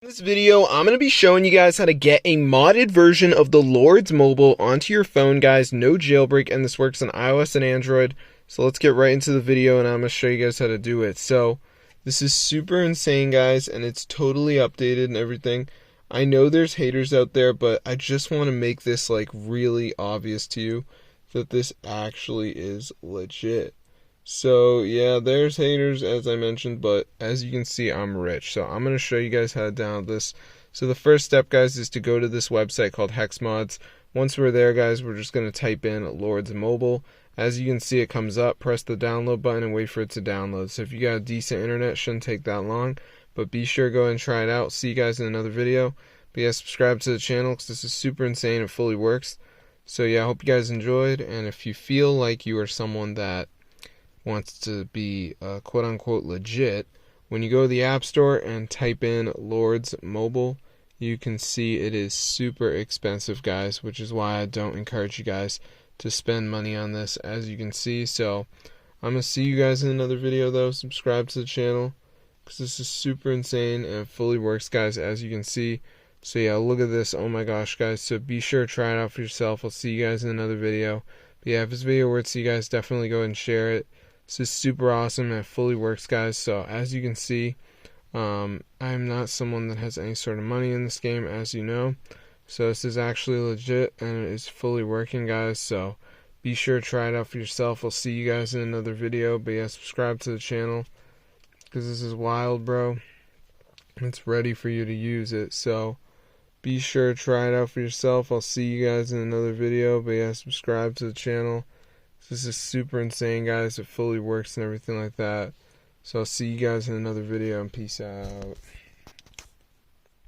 In this video, I'm going to be showing you guys how to get a modded version of the Lords Mobile onto your phone, guys. No jailbreak, and this works on iOS and Android. So let's get right into the video, and I'm going to show you guys how to do it. So this is super insane, guys, and it's totally updated and everything. I know there's haters out there, but I just want to make this like really obvious to you that this actually is legit. So yeah, there's haters as I mentioned, but as you can see, I'm rich. So I'm going to show you guys how to download this. So the first step, guys, is to go to this website called HexMods. Once we're there, guys, we're just going to type in Lords Mobile. As you can see, it comes up. Press the download button and wait for it to download. So if you got a decent internet, it shouldn't take that long. But be sure to go ahead and try it out. See you guys in another video. But yeah, subscribe to the channel because this is super insane. It fully works. So yeah, I hope you guys enjoyed. And if you feel like you are someone that wants to be quote-unquote legit, when you go to the App Store and type in Lords Mobile, you can see it is super expensive, guys, which is why I don't encourage you guys to spend money on this, as you can see. So I'm going to see you guys in another video, though. Subscribe to the channel because this is super insane and it fully works, guys, as you can see. So yeah, look at this. Oh my gosh, guys. So be sure to try it out for yourself. I'll see you guys in another video. But yeah, if this video works, you guys definitely go ahead and share it. This is super awesome and it fully works, guys. So as you can see, I'm not someone that has any sort of money in this game, as you know. So this is actually legit and it is fully working, guys. So be sure to try it out for yourself. I'll see you guys in another video. But yeah, subscribe to the channel because this is wild, bro. It's ready for you to use it. So be sure to try it out for yourself. I'll see you guys in another video. But yeah, subscribe to the channel. This is super insane, guys. It fully works and everything like that. So I'll see you guys in another video, and peace out.